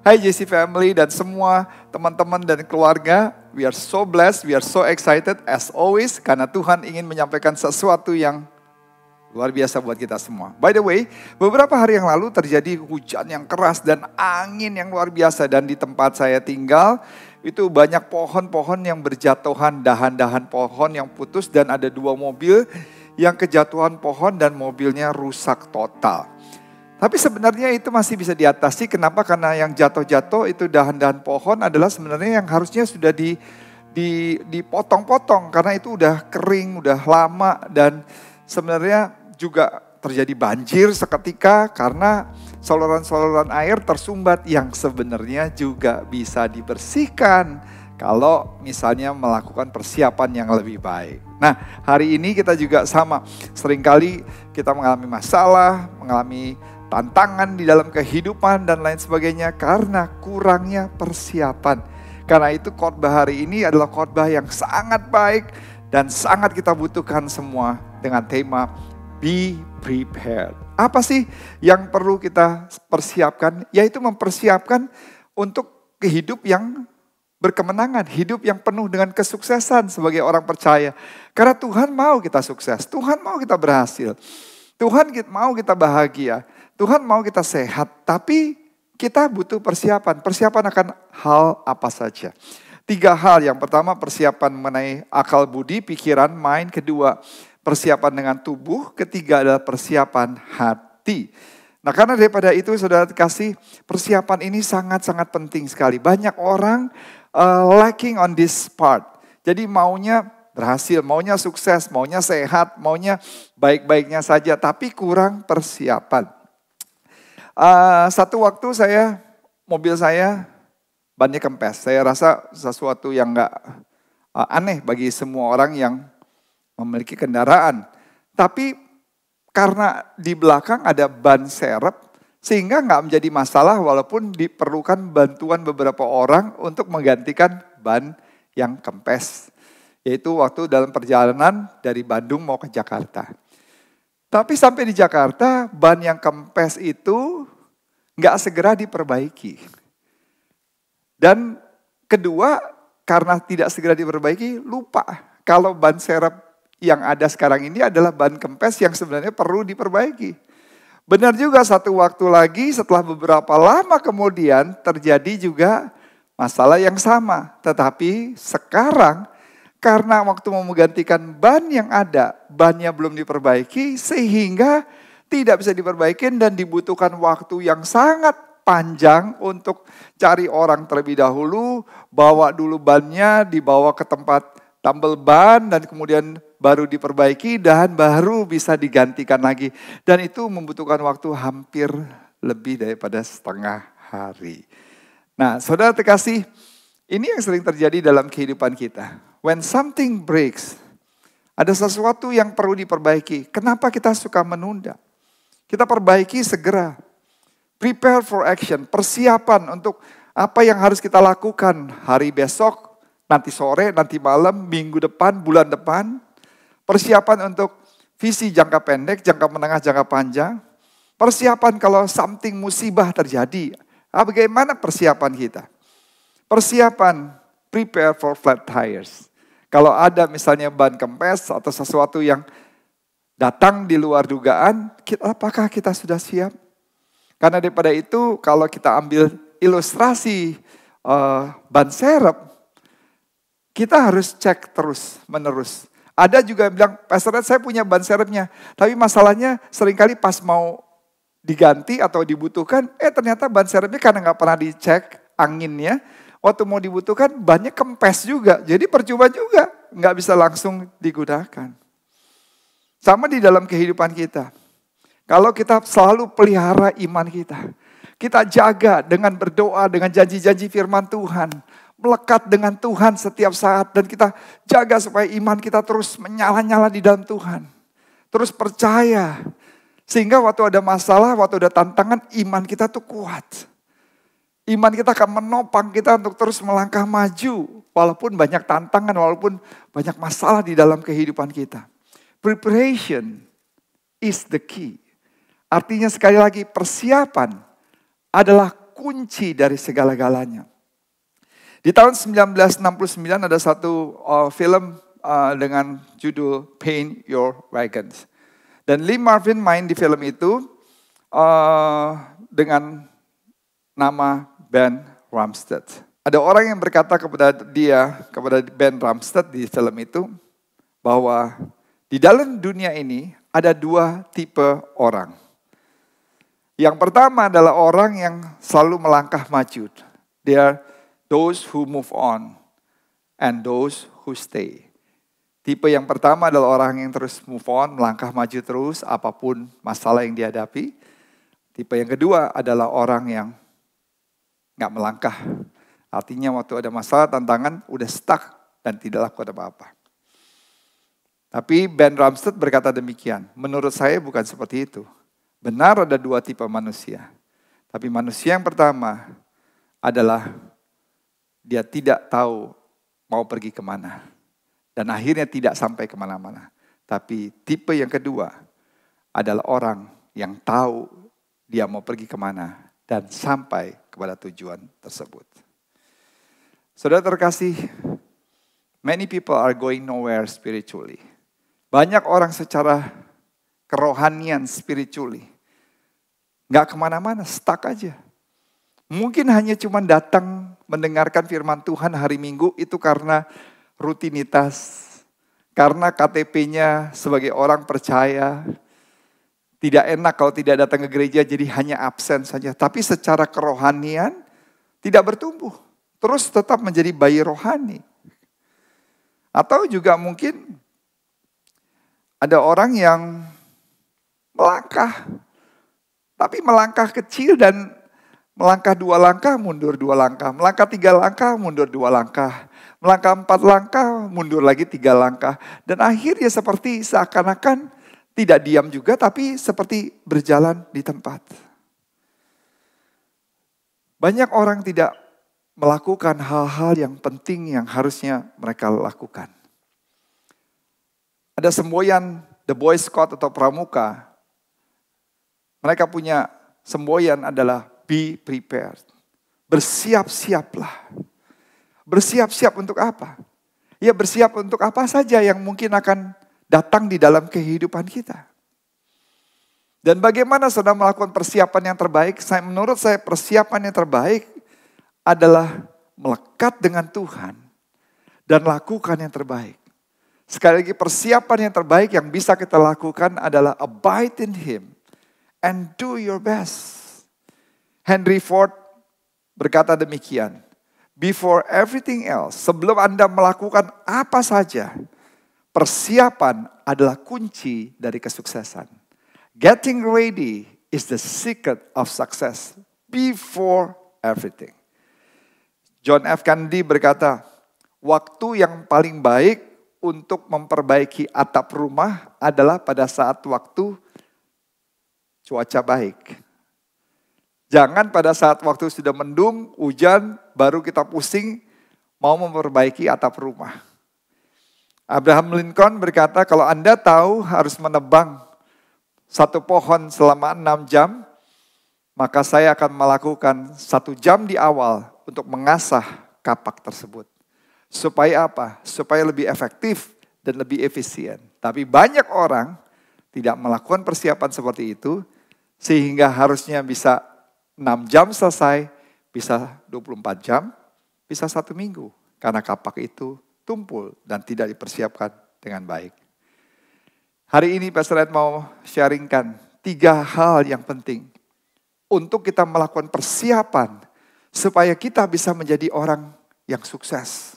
Hai JC Family dan semua teman-teman dan keluarga. We are so blessed, we are so excited as always. Karena Tuhan ingin menyampaikan sesuatu yang luar biasa buat kita semua. By the way, beberapa hari yang lalu terjadi hujan yang keras dan angin yang luar biasa. Dan di tempat saya tinggal, itu banyak pohon-pohon yang berjatuhan, dahan-dahan pohon yang putus. Dan ada 2 mobil yang kejatuhan pohon dan mobilnya rusak total. Tapi sebenarnya itu masih bisa diatasi. Kenapa? Karena yang jatuh-jatuh itu dahan-dahan pohon adalah sebenarnya yang harusnya sudah dipotong-potong. Karena itu udah kering, udah lama. Dan sebenarnya juga terjadi banjir seketika karena saluran-saluran air tersumbat yang sebenarnya juga bisa dibersihkan kalau misalnya melakukan persiapan yang lebih baik. Nah, hari ini kita juga sama. Seringkali kita mengalami masalah, mengalami tantangan di dalam kehidupan dan lain sebagainya karena kurangnya persiapan. Karena itu khotbah hari ini adalah khotbah yang sangat baik dan sangat kita butuhkan semua dengan tema Be Prepared. Apa sih yang perlu kita persiapkan? Yaitu mempersiapkan untuk hidup yang berkemenangan, hidup yang penuh dengan kesuksesan sebagai orang percaya. Karena Tuhan mau kita sukses, Tuhan mau kita berhasil, Tuhan mau kita bahagia, Tuhan mau kita sehat. Tapi kita butuh persiapan. Persiapan akan hal apa saja? 3 hal. Yang pertama persiapan mengenai akal budi, pikiran, mind. Kedua persiapan dengan tubuh. Ketiga adalah persiapan hati. Nah, karena daripada itu saudara kasih, persiapan ini sangat-sangat penting sekali. Banyak orang lacking on this part. Jadi maunya berhasil, maunya sukses, maunya sehat, maunya baik-baiknya saja. Tapi kurang persiapan. Satu waktu mobil saya bannya kempes. Saya rasa sesuatu yang gak aneh bagi semua orang yang memiliki kendaraan. Tapi karena di belakang ada ban serep, sehingga gak menjadi masalah walaupun diperlukan bantuan beberapa orang untuk menggantikan ban yang kempes. Yaitu waktu dalam perjalanan dari Bandung mau ke Jakarta. Tapi sampai di Jakarta, ban yang kempes itu gak segera diperbaiki. Dan kedua, karena tidak segera diperbaiki, lupa kalau ban serep yang ada sekarang ini adalah ban kempes yang sebenarnya perlu diperbaiki. Benar juga satu waktu lagi setelah beberapa lama kemudian terjadi juga masalah yang sama. Tetapi sekarang karena waktu mau menggantikan ban yang ada, bannya belum diperbaiki sehingga tidak bisa diperbaiki dan dibutuhkan waktu yang sangat panjang untuk cari orang terlebih dahulu, bawa dulu bannya, dibawa ke tempat tambal ban dan kemudian baru diperbaiki dan baru bisa digantikan lagi. Dan itu membutuhkan waktu hampir lebih daripada setengah hari. Nah, saudara terkasih, ini yang sering terjadi dalam kehidupan kita. When something breaks, ada sesuatu yang perlu diperbaiki. Kenapa kita suka menunda? Kita perbaiki segera. Prepare for action, persiapan untuk apa yang harus kita lakukan hari besok, nanti sore, nanti malam, minggu depan, bulan depan. Persiapan untuk visi jangka pendek, jangka menengah, jangka panjang. Persiapan kalau something musibah terjadi. Bagaimana persiapan kita? Persiapan, prepare for flat tires. Kalau ada misalnya ban kempes atau sesuatu yang datang di luar dugaan, apakah kita sudah siap? Karena daripada itu kalau kita ambil ilustrasi ban serep, kita harus cek terus menerus. Ada juga yang bilang, Pastor Ed, saya punya ban serepnya. Tapi masalahnya seringkali pas mau diganti atau dibutuhkan, ternyata ban serepnya karena gak pernah dicek anginnya. Waktu mau dibutuhkan bannya kempes juga. Jadi percuma juga, gak bisa langsung digunakan. Sama di dalam kehidupan kita. Kalau kita selalu pelihara iman kita jaga dengan berdoa, dengan janji-janji firman Tuhan. Melekat dengan Tuhan setiap saat dan kita jaga supaya iman kita terus menyala-nyala di dalam Tuhan. Terus percaya. Sehingga waktu ada masalah, waktu ada tantangan, iman kita tuh kuat. Iman kita akan menopang kita untuk terus melangkah maju. Walaupun banyak tantangan, walaupun banyak masalah di dalam kehidupan kita. Preparation is the key. Artinya sekali lagi persiapan adalah kunci dari segala-galanya. Di tahun 1969 ada satu film dengan judul Paint Your Wagons. Dan Lee Marvin main di film itu dengan nama Ben Ramstead. Ada orang yang berkata kepada Ben Ramstead di film itu, bahwa di dalam dunia ini ada dua tipe orang. Yang pertama adalah orang yang selalu melangkah maju. They are those who move on and those who stay. Tipe yang pertama adalah orang yang terus move on, melangkah maju terus apapun masalah yang dihadapi. Tipe yang kedua adalah orang yang nggak melangkah. Artinya waktu ada masalah, tantangan, udah stuck dan tidak lakukan apa-apa. Tapi Ben Ramstead berkata demikian, menurut saya bukan seperti itu. Benar ada dua tipe manusia. Tapi manusia yang pertama adalah dia tidak tahu mau pergi kemana. Dan akhirnya tidak sampai kemana-mana. Tapi tipe yang kedua adalah orang yang tahu dia mau pergi kemana dan sampai kepada tujuan tersebut. Saudara terkasih, many people are going nowhere spiritually. Banyak orang secara kerohanian spiritually nggak kemana-mana, stuck aja. Mungkin hanya cuma datang mendengarkan firman Tuhan hari Minggu itu karena rutinitas, karena KTP-nya sebagai orang percaya. Tidak enak kalau tidak datang ke gereja, jadi hanya absen saja. Tapi secara kerohanian tidak bertumbuh, terus tetap menjadi bayi rohani. Atau juga mungkin ada orang yang melangkah, tapi melangkah kecil dan melangkah 2 langkah, mundur 2 langkah. Melangkah 3 langkah, mundur 2 langkah. Melangkah 4 langkah, mundur lagi 3 langkah. Dan akhirnya seperti seakan-akan tidak diam juga, tapi seperti berjalan di tempat. Banyak orang tidak melakukan hal-hal yang penting yang harusnya mereka lakukan. Ada semboyan The Boy Scout atau pramuka. Mereka punya semboyan adalah be prepared. Bersiap-siaplah. Bersiap-siap untuk apa? Ya bersiap untuk apa saja yang mungkin akan datang di dalam kehidupan kita. Dan bagaimana saudara melakukan persiapan yang terbaik? Menurut saya persiapan yang terbaik adalah melekat dengan Tuhan dan lakukan yang terbaik. Sekali lagi persiapan yang terbaik yang bisa kita lakukan adalah abide in Him and do your best. Henry Ford berkata demikian, before everything else, sebelum Anda melakukan apa saja, persiapan adalah kunci dari kesuksesan. Getting ready is the secret of success before everything. John F. Kennedy berkata, waktu yang paling baik untuk memperbaiki atap rumah adalah pada saat waktu cuaca baik. Jangan pada saat waktu sudah mendung, hujan, baru kita pusing mau memperbaiki atap rumah. Abraham Lincoln berkata, kalau Anda tahu harus menebang satu pohon selama 6 jam, maka saya akan melakukan 1 jam di awal untuk mengasah kapak tersebut. Supaya apa? Supaya lebih efektif dan lebih efisien. Tapi banyak orang tidak melakukan persiapan seperti itu, sehingga harusnya bisa 6 jam selesai, bisa 24 jam, bisa 1 minggu. Karena kapak itu tumpul dan tidak dipersiapkan dengan baik. Hari ini Pastor Ed mau sharingkan 3 hal yang penting untuk kita melakukan persiapan supaya kita bisa menjadi orang yang sukses.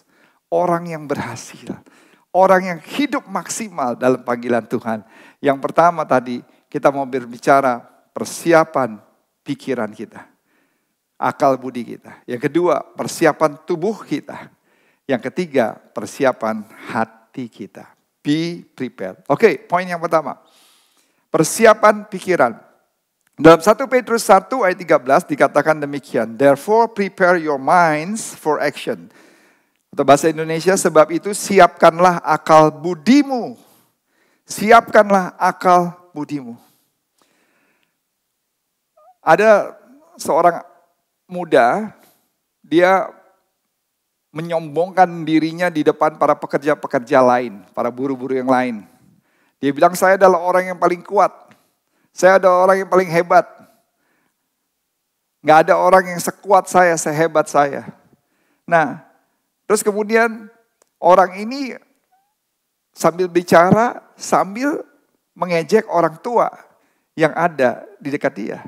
Orang yang berhasil, orang yang hidup maksimal dalam panggilan Tuhan. Yang pertama tadi kita mau berbicara persiapan pikiran kita, akal budi kita. Yang kedua persiapan tubuh kita. Yang ketiga persiapan hati kita. Be prepared. Oke, poin yang pertama. Persiapan pikiran. Dalam 1 Petrus 1 ayat 13 dikatakan demikian. Therefore prepare your minds for action. Atau bahasa Indonesia, sebab itu siapkanlah akal budimu. Siapkanlah akal budimu. Ada seorang muda, dia menyombongkan dirinya di depan para pekerja-pekerja lain, para buruh-buruh yang lain. Dia bilang, saya adalah orang yang paling kuat. Saya adalah orang yang paling hebat. Gak ada orang yang sekuat saya, sehebat saya. Nah, terus kemudian orang ini sambil bicara, sambil mengejek orang tua yang ada di dekat dia.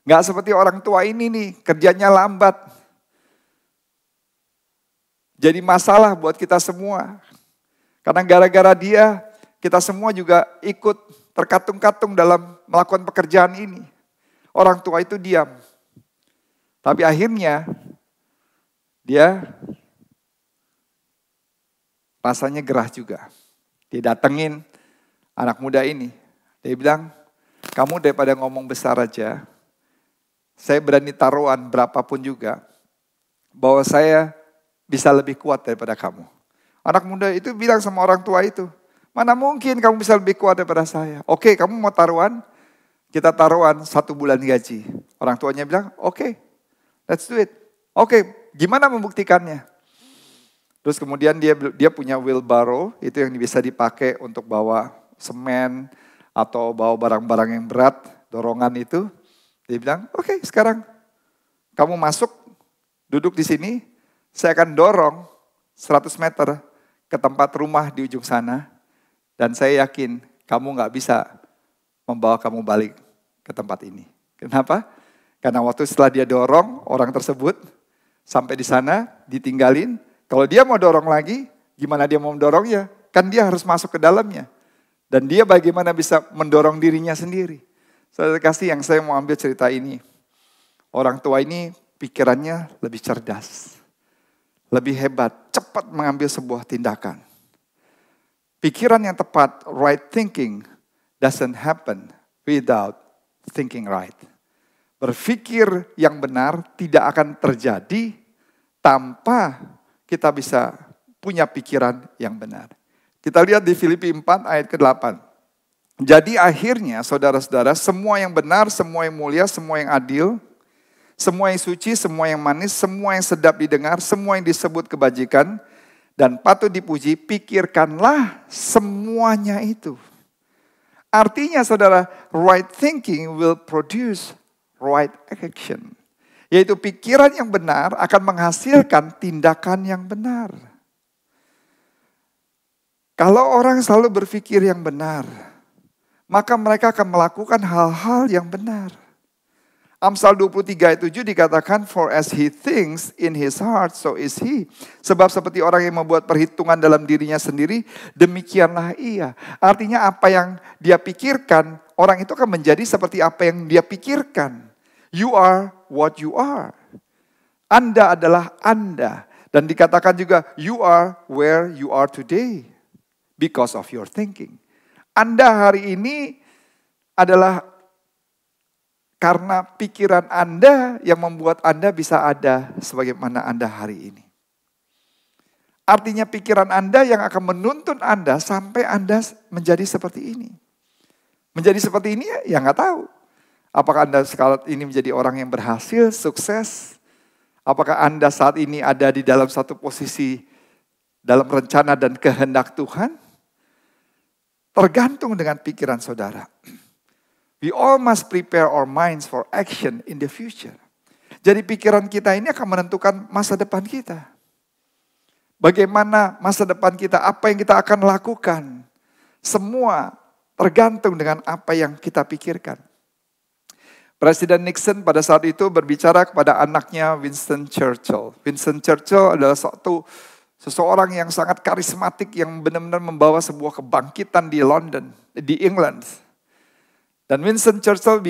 Gak seperti orang tua ini nih, kerjanya lambat. Jadi masalah buat kita semua. Karena gara-gara dia, kita semua juga ikut terkatung-katung dalam melakukan pekerjaan ini. Orang tua itu diam. Tapi akhirnya, dia rasanya gerah juga. Dia datengin anak muda ini. Dia bilang, kamu daripada ngomong besar aja, saya berani taruhan berapapun juga, bahwa saya bisa lebih kuat daripada kamu. Anak muda itu bilang sama orang tua itu, mana mungkin kamu bisa lebih kuat daripada saya. Oke, kamu mau taruhan? Kita taruhan 1 bulan gaji. Orang tuanya bilang, oke, let's do it. Oke, gimana membuktikannya? Terus kemudian dia punya wheelbarrow, itu yang bisa dipakai untuk bawa semen atau bawa barang-barang yang berat, dorongan itu. Dia bilang, oke, sekarang kamu masuk, duduk di sini, saya akan dorong 100 meter ke tempat rumah di ujung sana. Dan saya yakin kamu gak bisa membawa kamu balik ke tempat ini. Kenapa? Karena waktu setelah dia dorong orang tersebut sampai di sana, ditinggalin. Kalau dia mau dorong lagi, gimana dia mau mendorongnya? Kan dia harus masuk ke dalamnya. Dan dia bagaimana bisa mendorong dirinya sendiri. Saudara kasih, yang saya mau ambil cerita ini. Orang tua ini pikirannya lebih cerdas. Lebih hebat, cepat mengambil sebuah tindakan. Pikiran yang tepat, right thinking, doesn't happen without thinking right. Berpikir yang benar tidak akan terjadi tanpa kita bisa punya pikiran yang benar. Kita lihat di Filipi 4 ayat ke-8. Jadi akhirnya saudara-saudara, semua yang benar, semua yang mulia, semua yang adil, semua yang suci, semua yang manis, semua yang sedap didengar, semua yang disebut kebajikan dan patut dipuji, pikirkanlah semuanya itu. Artinya saudara, right thinking will produce right action. Yaitu pikiran yang benar akan menghasilkan tindakan yang benar. Kalau orang selalu berpikir yang benar, maka mereka akan melakukan hal-hal yang benar. Amsal 23 ayat 7 dikatakan, for as he thinks in his heart, so is he. Sebab seperti orang yang membuat perhitungan dalam dirinya sendiri, demikianlah ia. Artinya apa yang dia pikirkan, orang itu akan menjadi seperti apa yang dia pikirkan. You are what you are. Anda adalah Anda. Dan dikatakan juga, you are where you are today. Because of your thinking. Anda hari ini adalah karena pikiran Anda yang membuat Anda bisa ada sebagaimana Anda hari ini. Artinya pikiran Anda yang akan menuntun Anda sampai Anda menjadi seperti ini. Menjadi seperti ini ya nggak tahu. Apakah Anda saat ini menjadi orang yang berhasil, sukses? Apakah Anda saat ini ada di dalam satu posisi dalam rencana dan kehendak Tuhan? Tergantung dengan pikiran saudara. We all must prepare our minds for action in the future. Jadi pikiran kita ini akan menentukan masa depan kita. Bagaimana masa depan kita, apa yang kita akan lakukan. Semua tergantung dengan apa yang kita pikirkan. Presiden Nixon pada saat itu berbicara kepada anaknya Winston Churchill. Winston Churchill adalah seseorang yang sangat karismatik yang benar-benar membawa sebuah kebangkitan di London, di England. Dan Winston Churchill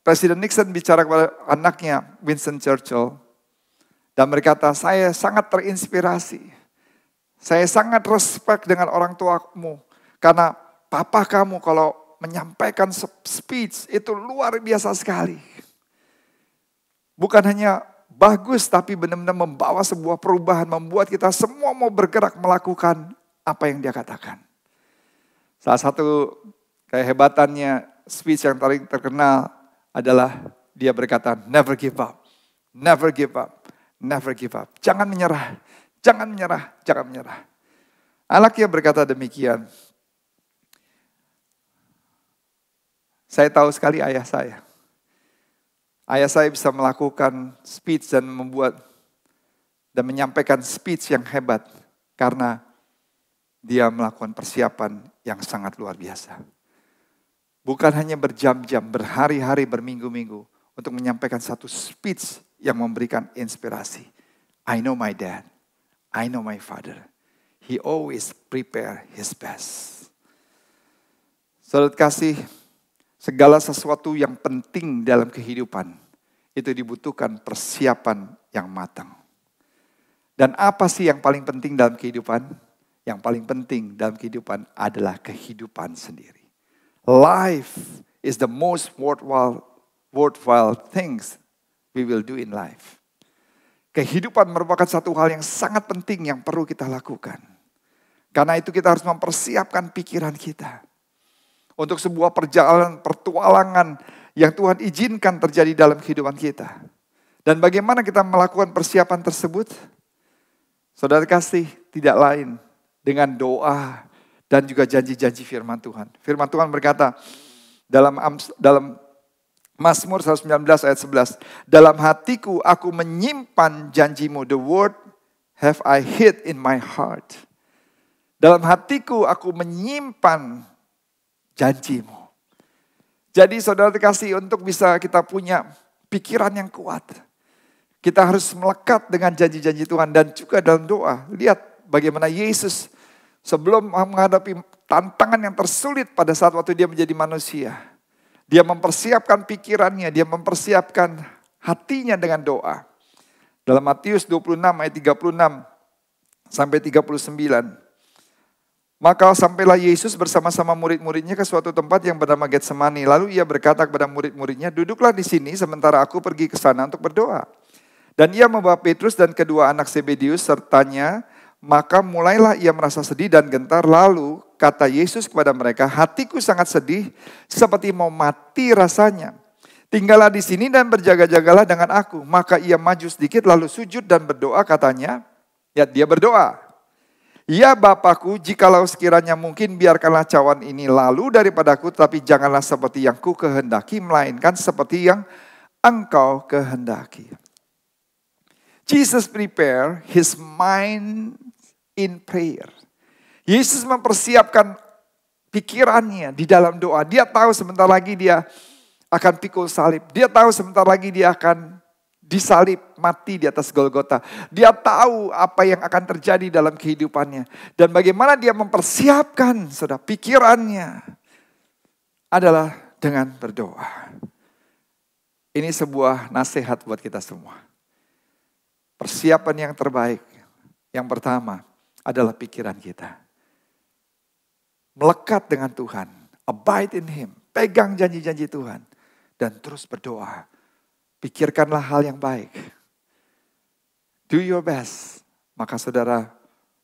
Presiden Nixon bicara kepada anaknya Winston Churchill. Dan berkata, saya sangat terinspirasi. Saya sangat respect dengan orang tuamu. Karena papa kamu kalau menyampaikan speech itu luar biasa sekali. Bukan hanya bagus tapi benar-benar membawa sebuah perubahan. Membuat kita semua mau bergerak melakukan apa yang dia katakan. Salah satu kehebatannya speech yang paling terkenal adalah dia berkata, never give up, never give up, never give up. Jangan menyerah, jangan menyerah, jangan menyerah. Anaknya berkata demikian. Saya tahu sekali ayah saya. Ayah saya bisa melakukan speech dan membuat dan menyampaikan speech yang hebat karena dia melakukan persiapan yang sangat luar biasa. Bukan hanya berjam-jam, berhari-hari, berminggu-minggu untuk menyampaikan satu speech yang memberikan inspirasi. I know my dad, I know my father. He always prepare his best. Saudara kasih, segala sesuatu yang penting dalam kehidupan itu dibutuhkan persiapan yang matang. Dan apa sih yang paling penting dalam kehidupan? Yang paling penting dalam kehidupan adalah kehidupan sendiri. Life is the most worthwhile things we will do in life. Kehidupan merupakan satu hal yang sangat penting yang perlu kita lakukan. Karena itu kita harus mempersiapkan pikiran kita. Untuk sebuah perjalanan, pertualangan yang Tuhan izinkan terjadi dalam kehidupan kita. Dan bagaimana kita melakukan persiapan tersebut? Saudara kasih, tidak lain dengan doa dan juga janji-janji firman Tuhan. Firman Tuhan berkata dalam Mazmur 119 ayat 11. Dalam hatiku aku menyimpan janjimu. The word have I hid in my heart. Dalam hatiku aku menyimpan janjimu. Jadi saudara dikasih untuk bisa kita punya pikiran yang kuat. Kita harus melekat dengan janji-janji Tuhan dan juga dalam doa. Lihat bagaimana Yesus sebelum menghadapi tantangan yang tersulit pada saat waktu dia menjadi manusia. Dia mempersiapkan pikirannya, dia mempersiapkan hatinya dengan doa. Dalam Matius 26 ayat 36 sampai 39. Maka sampailah Yesus bersama-sama murid-muridnya ke suatu tempat yang bernama Getsemani. Lalu ia berkata kepada murid-muridnya, duduklah di sini sementara aku pergi ke sana untuk berdoa. Dan ia membawa Petrus dan kedua anak Zebedeus sertanya. Maka mulailah ia merasa sedih dan gentar. Lalu kata Yesus kepada mereka, hatiku sangat sedih seperti mau mati rasanya. Tinggallah di sini dan berjaga-jagalah dengan aku. Maka ia maju sedikit lalu sujud dan berdoa katanya. Ya dia berdoa. Ya Bapakku, jikalau sekiranya mungkin biarkanlah cawan ini lalu daripadaku, tapi janganlah seperti yang ku kehendaki, melainkan seperti yang engkau kehendaki. Jesus prepare his mind in prayer. Yesus mempersiapkan pikirannya di dalam doa. Dia tahu sebentar lagi dia akan pikul salib. Dia tahu sebentar lagi dia akan disalib, mati di atas Golgota. Dia tahu apa yang akan terjadi dalam kehidupannya. Dan bagaimana dia mempersiapkan saudara pikirannya adalah dengan berdoa. Ini sebuah nasihat buat kita semua. Persiapan yang terbaik, yang pertama adalah pikiran kita. Melekat dengan Tuhan, abide in Him, pegang janji-janji Tuhan, dan terus berdoa. Pikirkanlah hal yang baik. Do your best. Maka saudara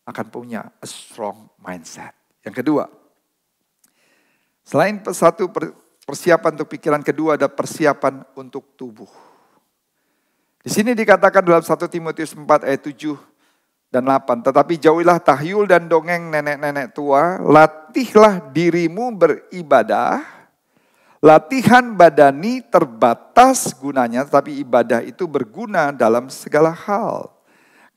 akan punya a strong mindset. Yang kedua, selain satu persiapan untuk pikiran, kedua ada persiapan untuk tubuh. Di sini dikatakan dalam 1 Timotius 4 ayat 7 dan 8. Tetapi jauhilah tahyul dan dongeng nenek-nenek tua. Latihlah dirimu beribadah. Latihan badani terbatas gunanya, tapi ibadah itu berguna dalam segala hal.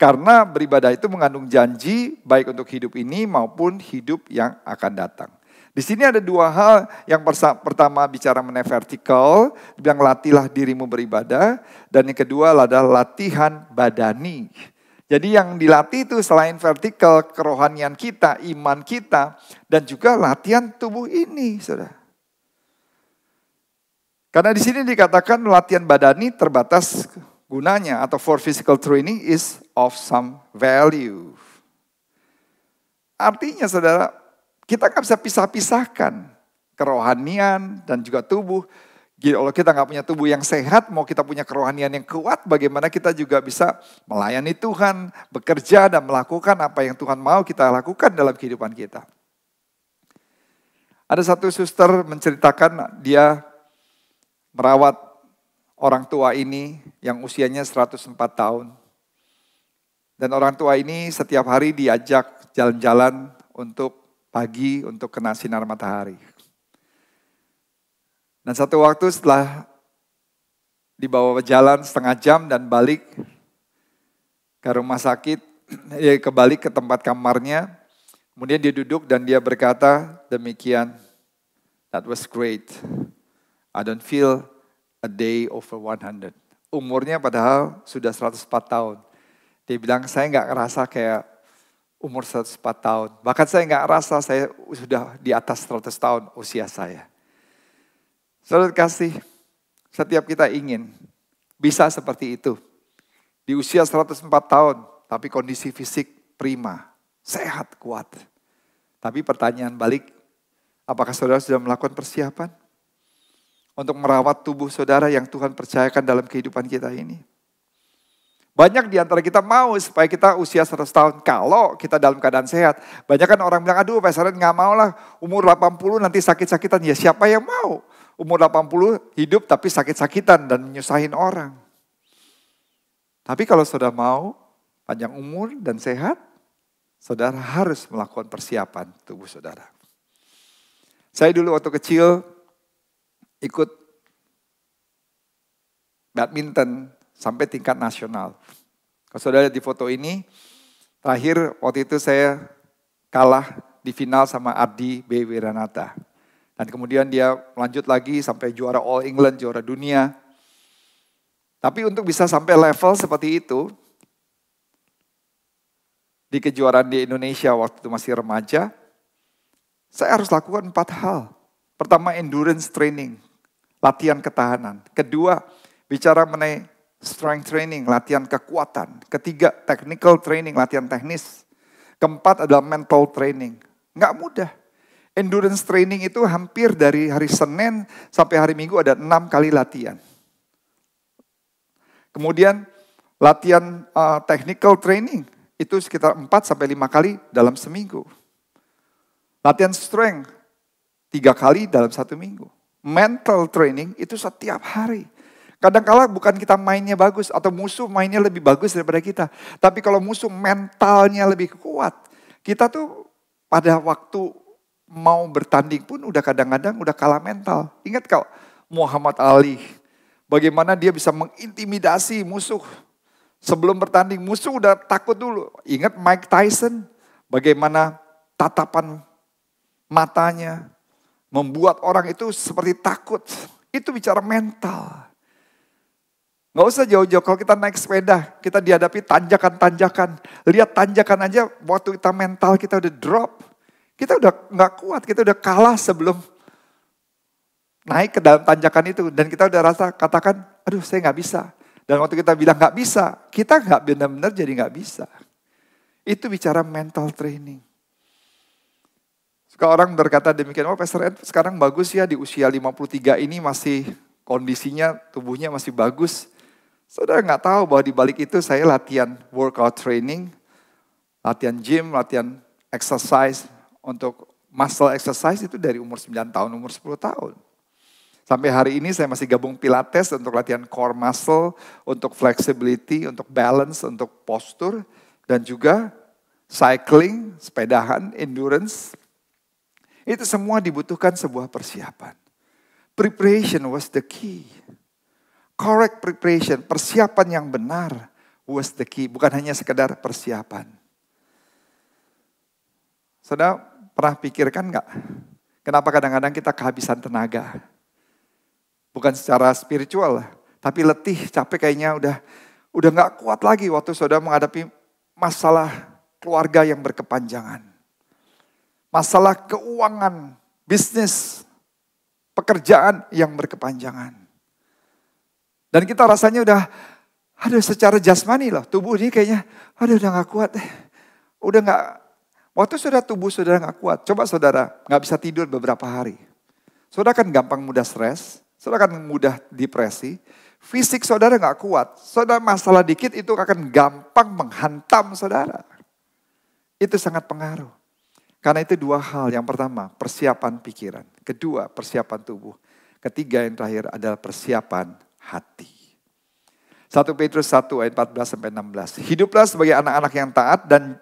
Karena beribadah itu mengandung janji, baik untuk hidup ini maupun hidup yang akan datang. Di sini ada dua hal, yang pertama bicara mengenai vertikal, bilang latilah dirimu beribadah, dan yang kedua adalah latihan badani. Jadi yang dilatih itu selain vertikal, kerohanian kita, iman kita, dan juga latihan tubuh ini, saudara. Karena di sini dikatakan latihan badani terbatas gunanya, atau for physical training is of some value. Artinya saudara, kita nggak bisa pisah-pisahkan kerohanian dan juga tubuh. Kalau kita nggak punya tubuh yang sehat, mau kita punya kerohanian yang kuat, bagaimana kita juga bisa melayani Tuhan, bekerja dan melakukan apa yang Tuhan mau kita lakukan dalam kehidupan kita. Ada satu suster menceritakan dia merawat orang tua ini yang usianya 104 tahun. Dan orang tua ini setiap hari diajak jalan-jalan untuk pagi, untuk kena sinar matahari. Dan satu waktu setelah dibawa jalan setengah jam dan balik ke rumah sakit, dia kembali ke tempat kamarnya, kemudian dia duduk dan dia berkata demikian, "That was great. I don't feel a day over 100." Umurnya padahal sudah 104 tahun. Dia bilang, saya nggak ngerasa kayak umur 104 tahun. Bahkan saya nggak ngerasa saya sudah di atas 100 tahun usia saya. Saudara kasih, setiap kita ingin bisa seperti itu. Di usia 104 tahun, tapi kondisi fisik prima, sehat, kuat. Tapi pertanyaan balik, apakah saudara sudah melakukan persiapan untuk merawat tubuh saudara yang Tuhan percayakan dalam kehidupan kita ini? Banyak di antara kita mau supaya kita usia 100 tahun. Kalau kita dalam keadaan sehat. Banyak kan orang bilang, aduh Pak Saren gak mau lah. Umur 80 nanti sakit-sakitan. Ya siapa yang mau? Umur 80 hidup tapi sakit-sakitan dan menyusahin orang. Tapi kalau saudara mau panjang umur dan sehat, saudara harus melakukan persiapan tubuh saudara. Saya dulu waktu kecil ikut badminton sampai tingkat nasional. Kalau saudara lihat di foto ini, terakhir waktu itu saya kalah di final sama Ardi B. Wiranata. Dan kemudian dia lanjut lagi sampai juara All England, juara dunia. Tapi untuk bisa sampai level seperti itu, di kejuaraan di Indonesia waktu itu masih remaja, saya harus lakukan 4 hal. Pertama, endurance training, latihan ketahanan. Kedua, bicara mengenai strength training, latihan kekuatan. Ketiga, technical training, latihan teknis. Keempat adalah mental training. Nggak mudah. Endurance training itu hampir dari hari Senin sampai hari Minggu ada 6 kali latihan. Kemudian latihan technical training itu sekitar 4 sampai 5 kali dalam seminggu. Latihan strength 3 kali dalam 1 minggu. Mental training itu setiap hari. Kadang-kala bukan kita mainnya bagus atau musuh mainnya lebih bagus daripada kita. Tapi kalau musuh mentalnya lebih kuat, kita tuh pada waktu mau bertanding pun udah kadang-kadang udah kalah mental. Ingat kau Muhammad Ali, bagaimana dia bisa mengintimidasi musuh. Sebelum bertanding musuh udah takut dulu. Ingat Mike Tyson, bagaimana tatapan matanya membuat orang itu seperti takut. Itu bicara mental. Gak usah jauh-jauh, kalau kita naik sepeda, kita dihadapi tanjakan-tanjakan. Lihat tanjakan aja, waktu kita mental kita udah drop. Kita udah gak kuat, kita udah kalah sebelum naik ke dalam tanjakan itu. Dan kita udah rasa, katakan, aduh saya gak bisa. Dan waktu kita bilang gak bisa, kita gak benar-benar jadi gak bisa. Itu bicara mental training. Suka orang berkata demikian, oh Pastor Ed sekarang bagus ya di usia 53 ini masih kondisinya, tubuhnya masih bagus. Saudara nggak tahu bahwa di balik itu saya latihan workout training, latihan gym, latihan exercise untuk muscle exercise itu dari umur 9 tahun, umur 10 tahun. Sampai hari ini saya masih gabung pilates untuk latihan core muscle, untuk flexibility, untuk balance, untuk postur, dan juga cycling, sepedahan, endurance. Itu semua dibutuhkan sebuah persiapan. Preparation was the key. Correct preparation, persiapan yang benar was the key. Bukan hanya sekedar persiapan. Saudara pernah pikirkan gak? Kenapa kadang-kadang kita kehabisan tenaga? Bukan secara spiritual, tapi letih, capek kayaknya udah gak kuat lagi waktu saudara menghadapi masalah keluarga yang berkepanjangan. Masalah keuangan, bisnis, pekerjaan yang berkepanjangan. Dan kita rasanya secara jasmani loh, tubuh ini kayaknya, udah gak kuat. Udah gak, waktu tubuh saudara gak kuat, coba saudara gak bisa tidur beberapa hari. Saudara kan gampang mudah stres, saudara kan mudah depresi, fisik saudara gak kuat, saudara masalah dikit itu akan gampang menghantam saudara. Itu sangat pengaruh. Karena itu 2 hal, yang pertama persiapan pikiran, kedua persiapan tubuh, ketiga yang terakhir adalah persiapan hati. 1 Petrus 1 ayat 14-16. Hiduplah sebagai anak-anak yang taat dan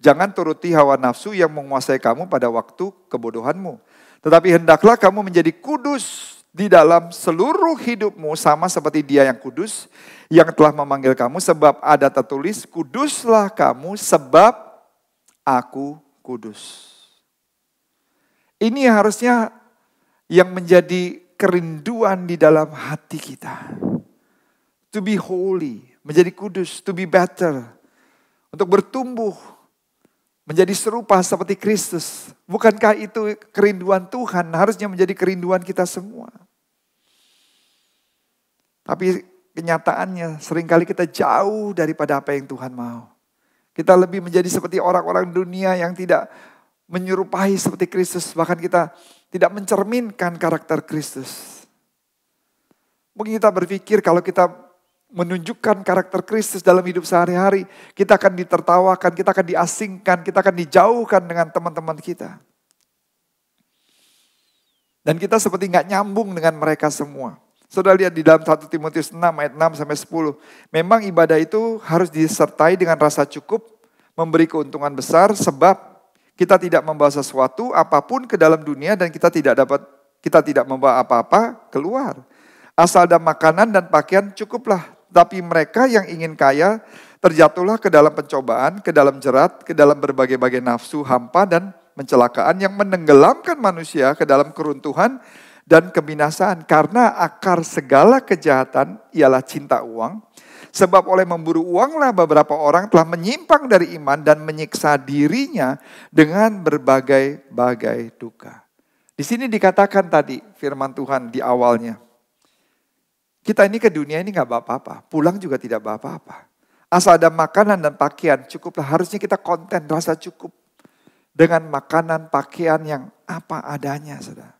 jangan turuti hawa nafsu yang menguasai kamu pada waktu kebodohanmu. Tetapi hendaklah kamu menjadi kudus di dalam seluruh hidupmu sama seperti Dia yang kudus yang telah memanggil kamu, sebab ada tertulis, kuduslah kamu sebab aku kudus. Ini harusnya yang menjadi kerinduan di dalam hati kita. To be holy, menjadi kudus, to be better. Untuk bertumbuh, menjadi serupa seperti Kristus. Bukankah itu kerinduan Tuhan? Harusnya menjadi kerinduan kita semua. Tapi kenyataannya seringkali kita jauh daripada apa yang Tuhan mau. Kita lebih menjadi seperti orang-orang dunia yang tidak menyerupai seperti Kristus. Bahkan kita tidak mencerminkan karakter Kristus. Mungkin kita berpikir kalau kita menunjukkan karakter Kristus dalam hidup sehari-hari, kita akan ditertawakan, kita akan diasingkan, kita akan dijauhkan dengan teman-teman kita. Dan kita seperti nggak nyambung dengan mereka semua. Saudara lihat di dalam 1 Timotius 6 ayat 6-10. Memang ibadah itu harus disertai dengan rasa cukup, memberi keuntungan besar, sebab kita tidak membawa sesuatu apapun ke dalam dunia dan kita tidak membawa apa-apa keluar. Asal ada makanan dan pakaian cukuplah. Tapi mereka yang ingin kaya terjatuhlah ke dalam pencobaan, ke dalam jerat, ke dalam berbagai-bagai nafsu hampa dan pencelakaan yang menenggelamkan manusia ke dalam keruntuhan dan kebinasaan. Karena akar segala kejahatan ialah cinta uang. Sebab oleh memburu uanglah beberapa orang telah menyimpang dari iman dan menyiksa dirinya dengan berbagai-bagai duka. Di sini dikatakan tadi firman Tuhan di awalnya. Kita ini ke dunia ini gak apa-apa, pulang juga tidak apa-apa. Asal ada makanan dan pakaian cukuplah, harusnya kita konten, rasa cukup. Dengan makanan, pakaian yang apa adanya, saudara.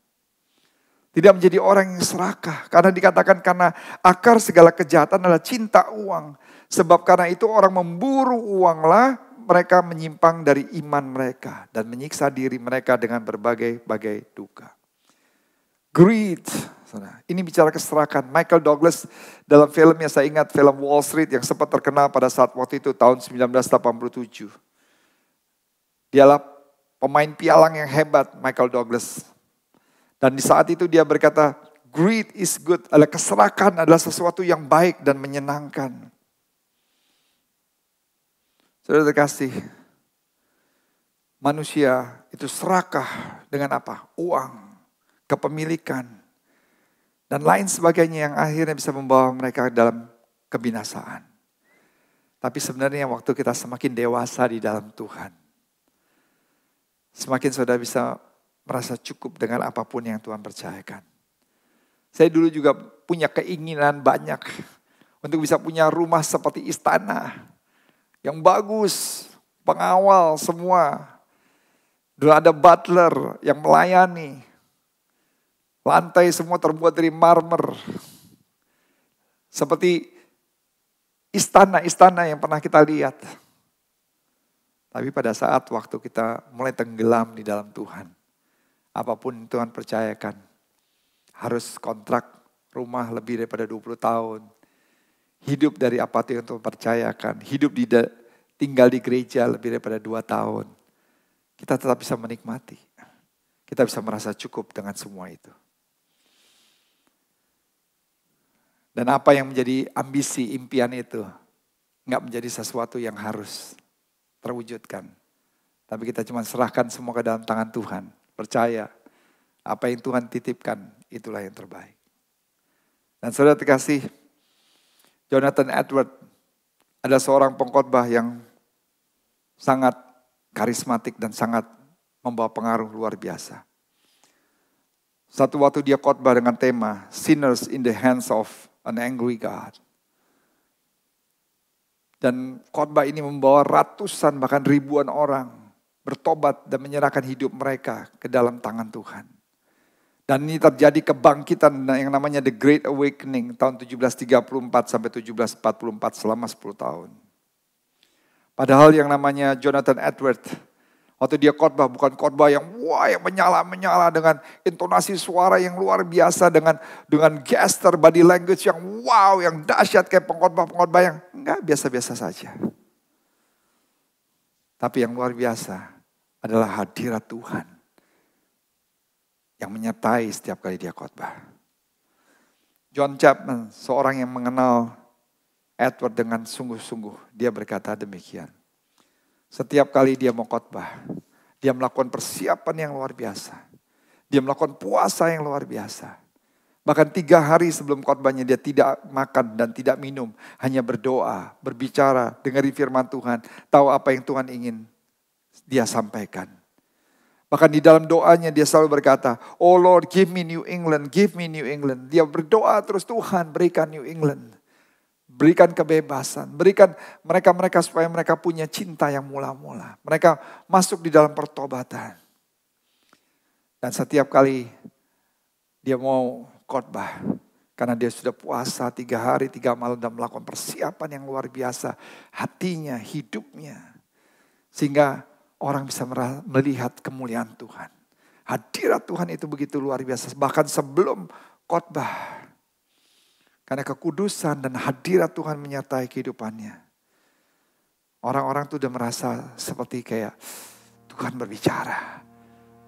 Tidak menjadi orang yang serakah, karena dikatakan karena akar segala kejahatan adalah cinta uang. Sebab karena itu orang memburu uanglah, mereka menyimpang dari iman mereka. Dan menyiksa diri mereka dengan berbagai-bagai duka. Greed. Ini bicara keserakahan. Michael Douglas dalam filmnya, saya ingat film Wall Street yang sempat terkenal pada saat waktu itu tahun 1987. Dialah pemain pialang yang hebat, Michael Douglas. Dan di saat itu dia berkata, greed is good. Keserakahan adalah sesuatu yang baik dan menyenangkan. Saudara terkasih, manusia itu serakah dengan apa? Uang, kepemilikan, dan lain sebagainya yang akhirnya bisa membawa mereka dalam kebinasaan. Tapi sebenarnya waktu kita semakin dewasa di dalam Tuhan, semakin saudara bisa merasa cukup dengan apapun yang Tuhan percayakan. Saya dulu juga punya keinginan banyak untuk bisa punya rumah seperti istana yang bagus, pengawal semua. Dulu ada butler yang melayani. Lantai semua terbuat dari marmer. Seperti istana-istana yang pernah kita lihat. Tapi pada saat waktu kita mulai tenggelam di dalam Tuhan, apapun Tuhan percayakan, harus kontrak rumah lebih daripada 20 tahun. Hidup dari apa yang Tuhan percayakan. Hidup tinggal di gereja lebih daripada 2 tahun. Kita tetap bisa menikmati. Kita bisa merasa cukup dengan semua itu. Dan apa yang menjadi ambisi, impian itu, nggak menjadi sesuatu yang harus terwujudkan. Tapi kita cuma serahkan semua ke dalam tangan Tuhan. Percaya, apa yang Tuhan titipkan, itulah yang terbaik. Dan saudara terkasih, Jonathan Edwards adalah seorang pengkhotbah yang sangat karismatik dan sangat membawa pengaruh luar biasa. Satu waktu dia khotbah dengan tema, Sinners in the Hands of an Angry God. Dan khotbah ini membawa ratusan bahkan ribuan orang bertobat dan menyerahkan hidup mereka ke dalam tangan Tuhan. Dan ini terjadi kebangkitan yang namanya The Great Awakening tahun 1734 sampai 1744 selama 10 tahun. Padahal yang namanya Jonathan Edwards, Waktu dia khotbah, bukan khotbah yang yang menyala-menyala dengan intonasi suara yang luar biasa, dengan gesture body language yang yang dahsyat kayak pengkhotbah-pengkhotbah yang enggak, biasa-biasa saja. Tapi yang luar biasa adalah hadirat Tuhan yang menyertai setiap kali dia khotbah. John Chapman, seorang yang mengenal Edward dengan sungguh-sungguh, dia berkata demikian. Setiap kali dia mau khotbah, dia melakukan persiapan yang luar biasa. Dia melakukan puasa yang luar biasa. Bahkan 3 hari sebelum khotbahnya dia tidak makan dan tidak minum. Hanya berdoa, berbicara, dengerin firman Tuhan. Tahu apa yang Tuhan ingin dia sampaikan. Bahkan di dalam doanya dia selalu berkata, "Oh Lord, give me New England, give me New England." Dia berdoa terus, Tuhan berikan New England. Berikan kebebasan, berikan mereka supaya mereka punya cinta yang mula-mula. Mereka masuk di dalam pertobatan. Dan setiap kali dia mau khotbah, karena dia sudah puasa 3 hari 3 malam dan melakukan persiapan yang luar biasa. Hatinya, hidupnya. Sehingga orang bisa melihat kemuliaan Tuhan. Hadirat Tuhan itu begitu luar biasa. Bahkan sebelum khotbah. Karena kekudusan dan hadirat Tuhan menyertai kehidupannya. Orang-orang tuh udah merasa seperti kayak Tuhan berbicara.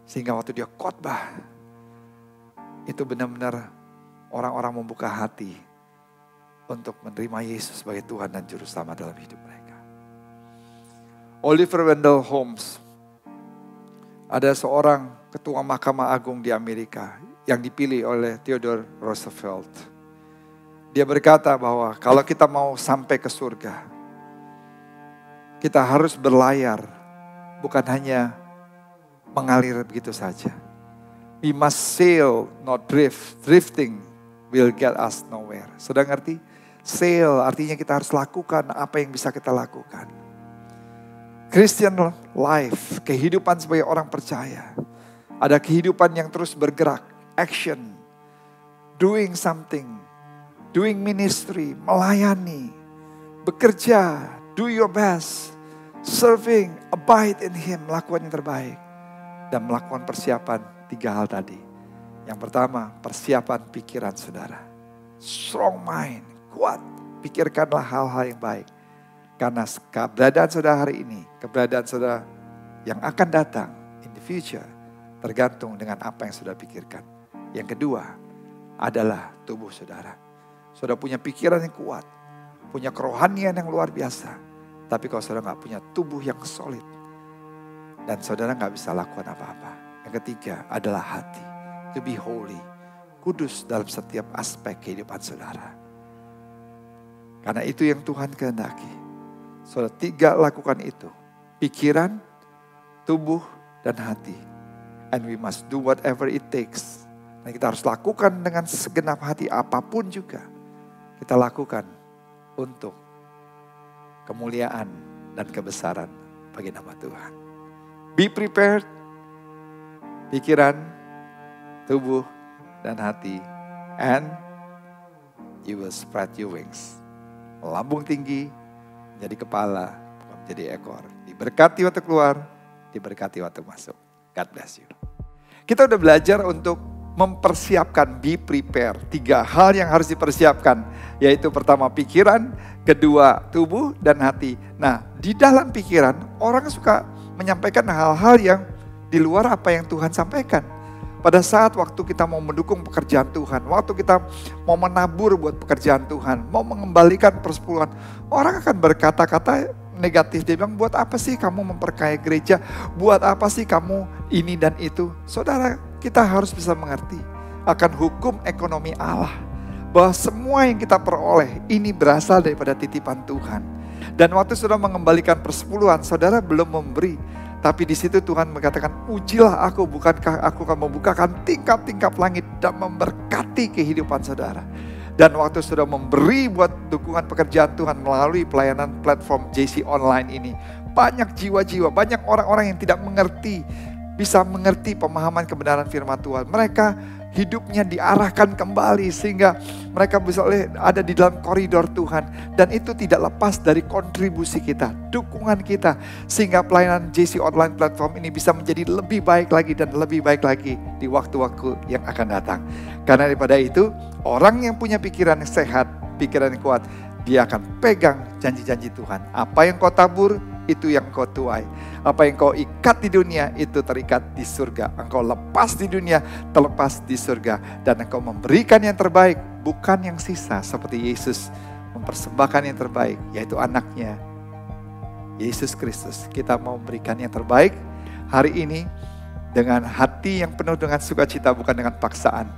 Sehingga waktu dia khotbah, itu benar-benar orang-orang membuka hati untuk menerima Yesus sebagai Tuhan dan Juru Selamat dalam hidup mereka. Oliver Wendell Holmes, ada seorang ketua Mahkamah Agung di Amerika yang dipilih oleh Theodore Roosevelt. Dia berkata bahwa kalau kita mau sampai ke surga, kita harus berlayar, bukan hanya mengalir begitu saja. We must sail, not drift. Drifting will get us nowhere. Sudah ngerti? Sail artinya kita harus lakukan apa yang bisa kita lakukan. Christian life, kehidupan sebagai orang percaya. Ada kehidupan yang terus bergerak, action, doing something. Doing ministry, melayani, bekerja, do your best, serving, abide in Him, lakukan yang terbaik. Dan melakukan persiapan 3 hal tadi. Yang pertama, persiapan pikiran saudara. Strong mind, kuat, pikirkanlah hal-hal yang baik. Karena keberadaan saudara hari ini, keberadaan saudara yang akan datang in the future, tergantung dengan apa yang saudara pikirkan. Yang kedua adalah tubuh saudara. Saudara punya pikiran yang kuat, punya kerohanian yang luar biasa. Tapi kalau saudara gak punya tubuh yang solid, dan saudara gak bisa lakukan apa-apa. Yang ketiga adalah hati, to be holy, kudus dalam setiap aspek kehidupan saudara. Karena itu yang Tuhan kehendaki. Saudara 3 lakukan itu, pikiran, tubuh, dan hati. And we must do whatever it takes. Dan kita harus lakukan dengan segenap hati apapun juga. Kita lakukan untuk kemuliaan dan kebesaran bagi nama Tuhan. Be prepared, pikiran, tubuh, dan hati. And you will spread your wings. Melambung tinggi, menjadi kepala, bukan menjadi ekor. Diberkati waktu keluar, diberkati waktu masuk. God bless you. Kita udah belajar untuk mempersiapkan, be prepare. 3 hal yang harus dipersiapkan, yaitu pertama pikiran, kedua tubuh dan hati. Nah, di dalam pikiran orang suka menyampaikan hal-hal yang di luar apa yang Tuhan sampaikan. Pada saat waktu kita mau mendukung pekerjaan Tuhan, waktu kita mau menabur buat pekerjaan Tuhan, mau mengembalikan persepuluhan, orang akan berkata-kata negatif. Dia bilang, buat apa sih kamu memperkaya gereja? Buat apa sih kamu ini dan itu? Saudara, kita harus bisa mengerti akan hukum ekonomi Allah. Bahwa semua yang kita peroleh ini berasal daripada titipan Tuhan. Dan waktu saudara mengembalikan persepuluhan, saudara belum memberi. Tapi di situ Tuhan mengatakan, ujilah aku, bukankah aku akan membukakan tingkap-tingkap langit dan memberkati kehidupan saudara. Dan waktu saudara memberi buat dukungan pekerjaan Tuhan melalui pelayanan platform JC Online ini, banyak jiwa-jiwa, banyak orang-orang yang tidak mengerti, bisa mengerti pemahaman kebenaran firman Tuhan. Mereka hidupnya diarahkan kembali sehingga mereka bisa ada di dalam koridor Tuhan. Dan itu tidak lepas dari kontribusi kita, dukungan kita, sehingga pelayanan JC Online Platform ini bisa menjadi lebih baik lagi dan lebih baik lagi di waktu-waktu yang akan datang. Karena daripada itu, orang yang punya pikiran yang sehat, pikiran yang kuat, dia akan pegang janji-janji Tuhan. Apa yang kau tabur, itu yang kau tuai. Apa yang kau ikat di dunia, itu terikat di surga. Engkau lepas di dunia, terlepas di surga. Dan engkau memberikan yang terbaik, bukan yang sisa. Seperti Yesus mempersembahkan yang terbaik, yaitu anaknya, Yesus Kristus. Kita mau memberikan yang terbaik hari ini dengan hati yang penuh dengan sukacita, bukan dengan paksaan.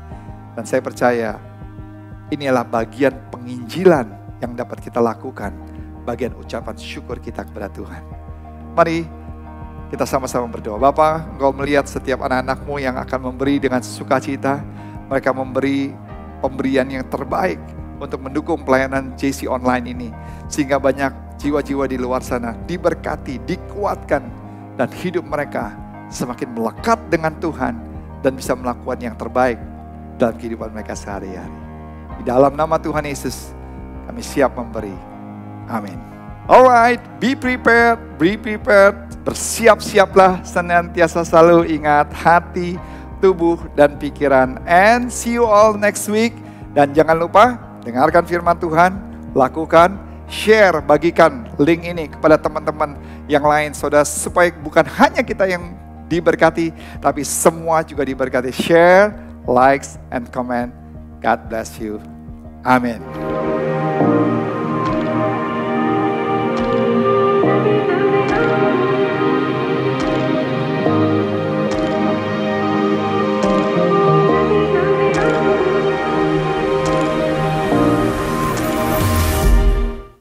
Dan saya percaya ini adalah bagian penginjilan yang dapat kita lakukan, bagian ucapan syukur kita kepada Tuhan. Mari kita sama-sama berdoa. Bapa, Engkau melihat setiap anak-anak-Mu yang akan memberi dengan sukacita. Mereka memberi pemberian yang terbaik untuk mendukung pelayanan JC Online ini. Sehingga banyak jiwa-jiwa di luar sana diberkati, dikuatkan, dan hidup mereka semakin melekat dengan Tuhan dan bisa melakukan yang terbaik dalam kehidupan mereka sehari-hari. Di dalam nama Tuhan Yesus, kami siap memberi. Amin. Alright, be prepared. Bersiap-siaplah, senantiasa selalu ingat hati, tubuh, dan pikiran. And see you all next week. Dan jangan lupa, dengarkan firman Tuhan, lakukan, share, bagikan link ini kepada teman-teman yang lain. Saudara, supaya bukan hanya kita yang diberkati, tapi semua juga diberkati. Share, likes, and comment. God bless you. Amin.